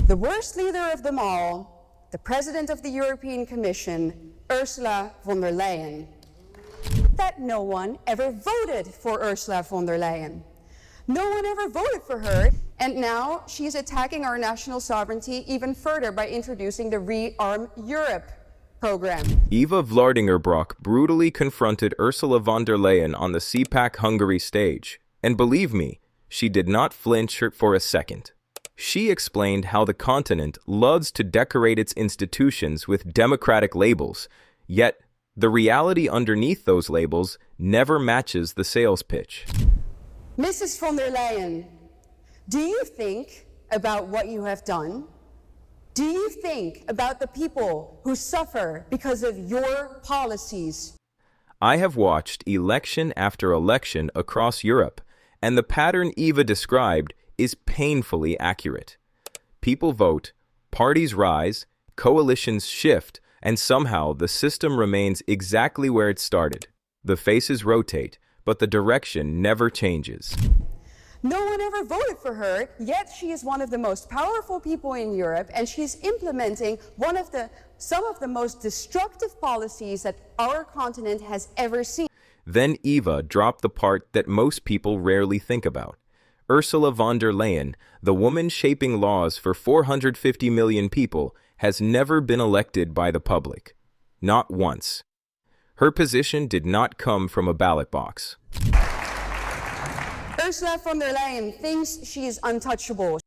The worst leader of them all, the President of the European Commission, Ursula von der Leyen. That no one ever voted for Ursula von der Leyen. No one ever voted for her, and now she's attacking our national sovereignty even further by introducing the Rearm Europe program. Eva Vlardingerbrock brutally confronted Ursula von der Leyen on the CPAC Hungary stage, and believe me, she did not flinch for a second. She explained how the continent loves to decorate its institutions with democratic labels, yet the reality underneath those labels never matches the sales pitch. Mrs. von der Leyen, do you think about what you have done? Do you think about the people who suffer because of your policies? I have watched election after election across Europe, and the pattern Eva described is painfully accurate. People vote, parties rise, coalitions shift, and somehow the system remains exactly where it started. The faces rotate, but the direction never changes. No one ever voted for her, yet she is one of the most powerful people in Europe, and she's implementing some of the most destructive policies that our continent has ever seen. Then Eva dropped the part that most people rarely think about. Ursula von der Leyen, the woman shaping laws for 450 million people, has never been elected by the public. Not once. Her position did not come from a ballot box. Ursula von der Leyen thinks she is untouchable.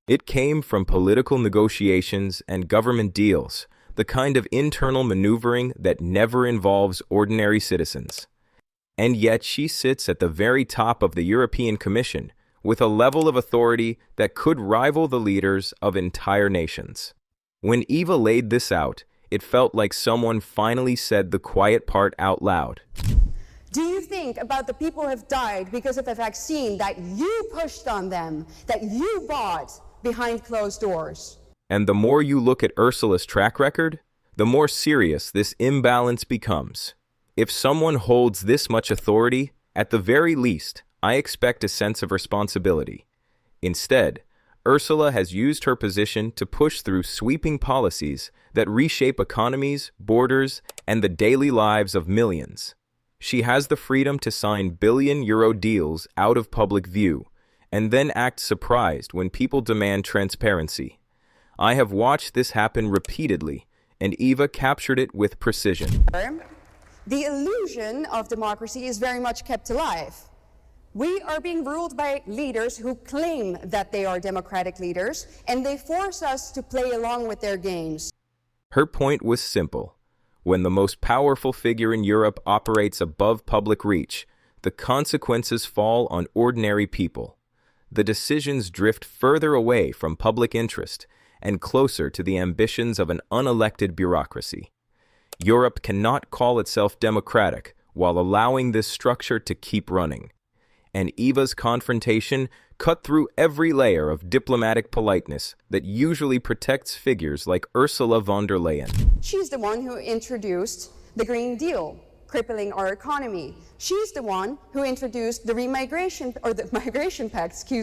It came from political negotiations and government deals, the kind of internal maneuvering that never involves ordinary citizens. And yet she sits at the very top of the European Commission, with a level of authority that could rival the leaders of entire nations. When Eva laid this out, it felt like someone finally said the quiet part out loud. Do you think about the people who have died because of a vaccine that you pushed on them, that you bought behind closed doors? And the more you look at Ursula's track record, the more serious this imbalance becomes. If someone holds this much authority, at the very least, I expect a sense of responsibility. Instead, Ursula has used her position to push through sweeping policies that reshape economies, borders, and the daily lives of millions. She has the freedom to sign billion-euro deals out of public view, and then act surprised when people demand transparency. I have watched this happen repeatedly, and Eva captured it with precision. The illusion of democracy is very much kept alive. We are being ruled by leaders who claim that they are democratic leaders, and they force us to play along with their games. Her point was simple. When the most powerful figure in Europe operates above public reach, the consequences fall on ordinary people. The decisions drift further away from public interest and closer to the ambitions of an unelected bureaucracy. Europe cannot call itself democratic while allowing this structure to keep running. And Eva's confrontation cut through every layer of diplomatic politeness that usually protects figures like Ursula von der Leyen. She's the one who introduced the Green Deal, crippling our economy. She's the one who introduced the Migration Pact,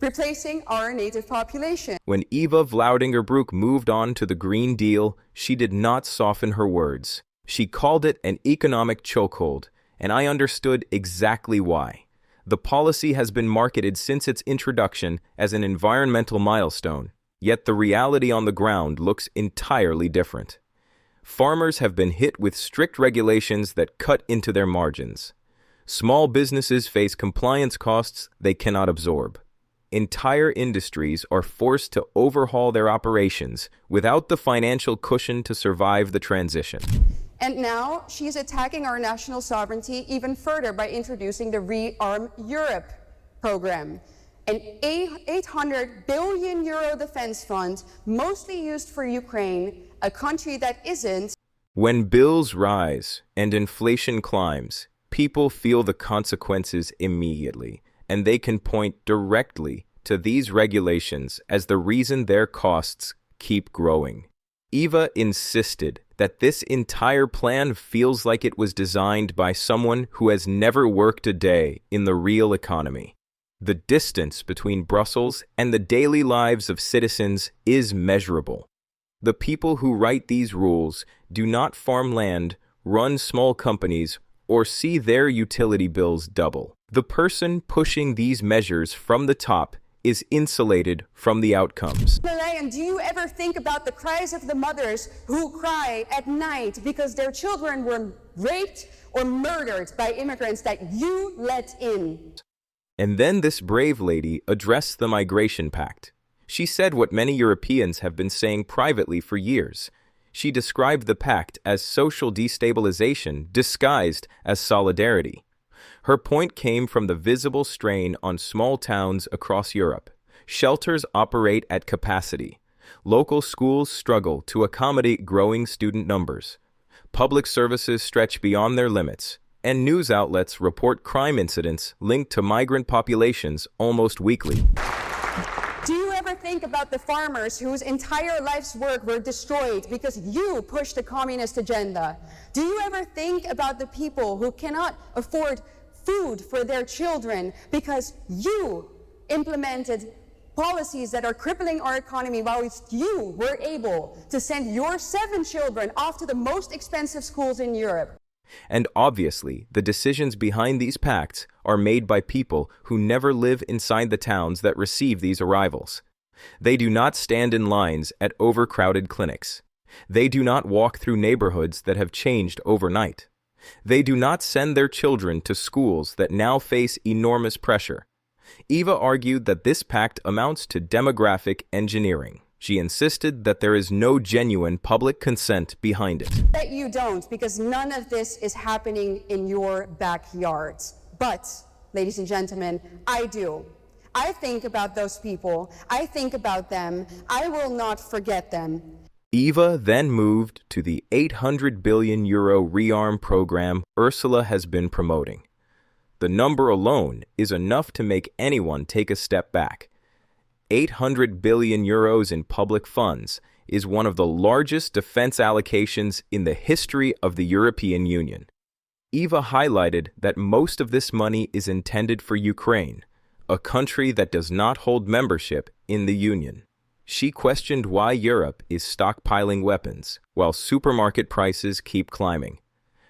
replacing our native population. When Eva Vlardingerbroek moved on to the Green Deal, she did not soften her words. She called it an economic chokehold, and I understood exactly why. The policy has been marketed since its introduction as an environmental milestone, yet the reality on the ground looks entirely different. Farmers have been hit with strict regulations that cut into their margins. Small businesses face compliance costs they cannot absorb. Entire industries are forced to overhaul their operations without the financial cushion to survive the transition. And now she's attacking our national sovereignty even further by introducing the Rearm Europe program, an 800 billion euro defense fund mostly used for Ukraine, a country that isn't. When bills rise and inflation climbs, people feel the consequences immediately, and they can point directly to these regulations as the reason their costs keep growing. Eva insisted that this entire plan feels like it was designed by someone who has never worked a day in the real economy. The distance between Brussels and the daily lives of citizens is measurable. The people who write these rules do not farm land, run small companies, or see their utility bills double. The person pushing these measures from the top is insulated from the outcomes. Leyen, do you ever think about the cries of the mothers who cry at night because their children were raped or murdered by immigrants that you let in? And then this brave lady addressed the Migration Pact. She said what many Europeans have been saying privately for years. She described the pact as social destabilization disguised as solidarity. Her point came from the visible strain on small towns across Europe. Shelters operate at capacity. Local schools struggle to accommodate growing student numbers. Public services stretch beyond their limits, and news outlets report crime incidents linked to migrant populations almost weekly. Do you ever think about the farmers whose entire life's work were destroyed because you pushed the communist agenda? Do you ever think about the people who cannot afford food for their children because you implemented policies that are crippling our economy while you were able to send your 7 children off to the most expensive schools in Europe? And obviously, the decisions behind these pacts are made by people who never live inside the towns that receive these arrivals. They do not stand in lines at overcrowded clinics. They do not walk through neighborhoods that have changed overnight. They do not send their children to schools that now face enormous pressure. Eva argued that this pact amounts to demographic engineering. She insisted that there is no genuine public consent behind it. That you don't, because none of this is happening in your backyards. But, ladies and gentlemen, I do. I think about those people. I think about them. I will not forget them. Eva then moved to the €800 billion rearm program Ursula has been promoting. The number alone is enough to make anyone take a step back. €800 billion in public funds is one of the largest defense allocations in the history of the European Union. Eva highlighted that most of this money is intended for Ukraine, a country that does not hold membership in the Union. She questioned why Europe is stockpiling weapons while supermarket prices keep climbing.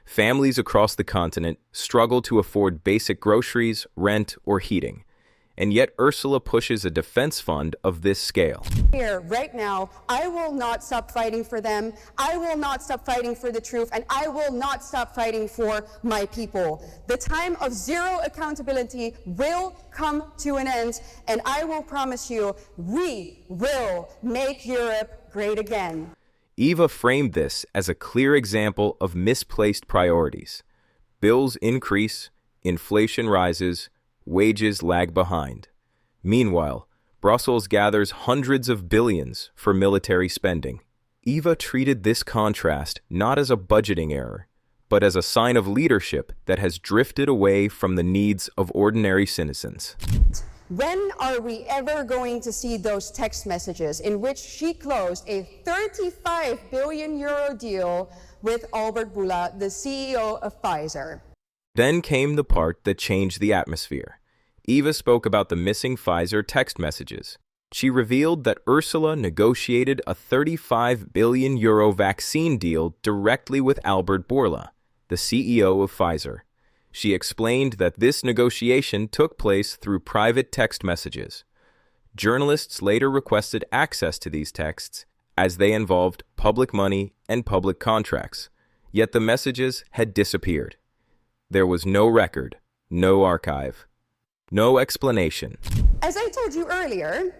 Families across the continent struggle to afford basic groceries, rent, or heating. And yet Ursula pushes a defense fund of this scale. Here, right now, I will not stop fighting for them. I will not stop fighting for the truth, and I will not stop fighting for my people. The time of zero accountability will come to an end, and I will promise you, we will make Europe great again. Eva framed this as a clear example of misplaced priorities. Bills increase, inflation rises, wages lag behind. Meanwhile, Brussels gathers hundreds of billions for military spending. Eva treated this contrast not as a budgeting error, but as a sign of leadership that has drifted away from the needs of ordinary citizens. When are we ever going to see those text messages in which she closed a €35 billion deal with Albert Bourla, the CEO of Pfizer? Then came the part that changed the atmosphere. Eva spoke about the missing Pfizer text messages. She revealed that Ursula negotiated a €35 billion vaccine deal directly with Albert Bourla, the CEO of Pfizer. She explained that this negotiation took place through private text messages. Journalists later requested access to these texts as they involved public money and public contracts, yet the messages had disappeared. There was no record, no archive, no explanation. As I told you earlier,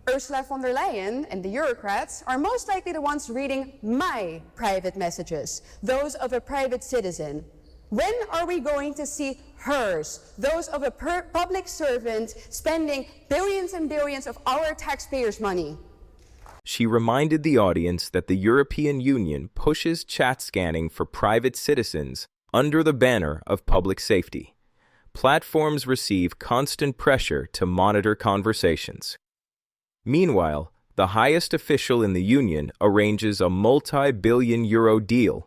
Ursula von der Leyen and the Eurocrats are most likely the ones reading my private messages, those of a private citizen. When are we going to see hers, those of a public servant spending billions and billions of our taxpayers' money? She reminded the audience that the European Union pushes chat scanning for private citizens under the banner of public safety. Platforms receive constant pressure to monitor conversations. Meanwhile, the highest official in the Union arranges a multi-billion euro deal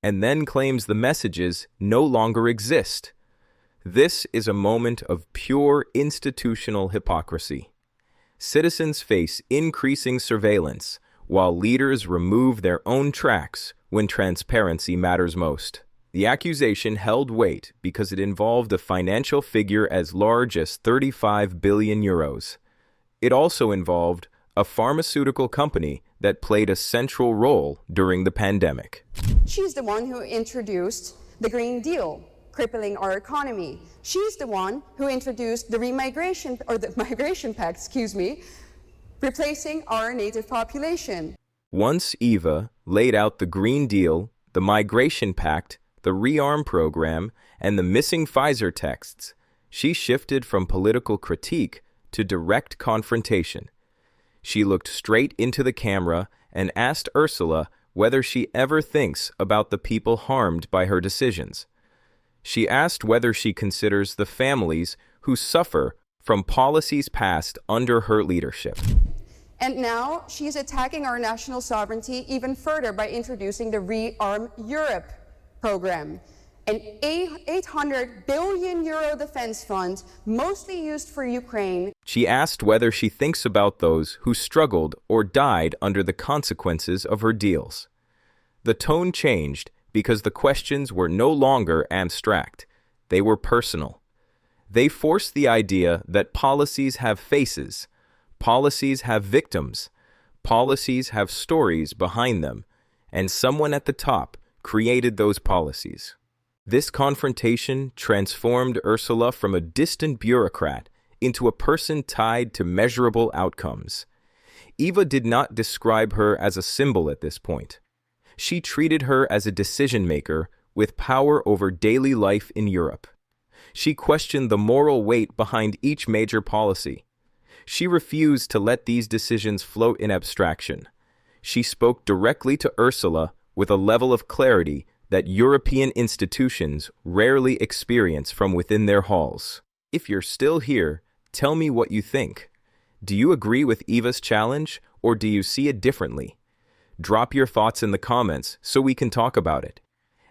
and then claims the messages no longer exist. This is a moment of pure institutional hypocrisy. Citizens face increasing surveillance, while leaders remove their own tracks when transparency matters most. The accusation held weight because it involved a financial figure as large as 35 billion euros. It also involved a pharmaceutical company that played a central role during the pandemic. She's the one who introduced the Green Deal, crippling our economy. She's the one who introduced the Migration Pact, replacing our native population. Once Eva laid out the Green Deal, the Migration Pact, the Rearm program, and the missing Pfizer texts, she shifted from political critique to direct confrontation. She looked straight into the camera and asked Ursula whether she ever thinks about the people harmed by her decisions. She asked whether she considers the families who suffer from policies passed under her leadership. And now she's attacking our national sovereignty even further by introducing the Rearm Europe program, an 800 billion euro defense fund mostly used for Ukraine. She asked whether she thinks about those who struggled or died under the consequences of her deals. The tone changed because the questions were no longer abstract. They were personal. They forced the idea that policies have faces, policies have victims, policies have stories behind them, and someone at the top created those policies. This confrontation transformed Ursula from a distant bureaucrat into a person tied to measurable outcomes. Eva did not describe her as a symbol at this point. She treated her as a decision-maker with power over daily life in Europe. She questioned the moral weight behind each major policy. She refused to let these decisions float in abstraction. She spoke directly to Ursula with a level of clarity that European institutions rarely experience from within their halls. If you're still here, tell me what you think. Do you agree with Eva's challenge, or do you see it differently? Drop your thoughts in the comments so we can talk about it.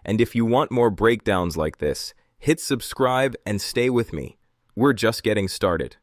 And if you want more breakdowns like this, hit subscribe and stay with me. We're just getting started.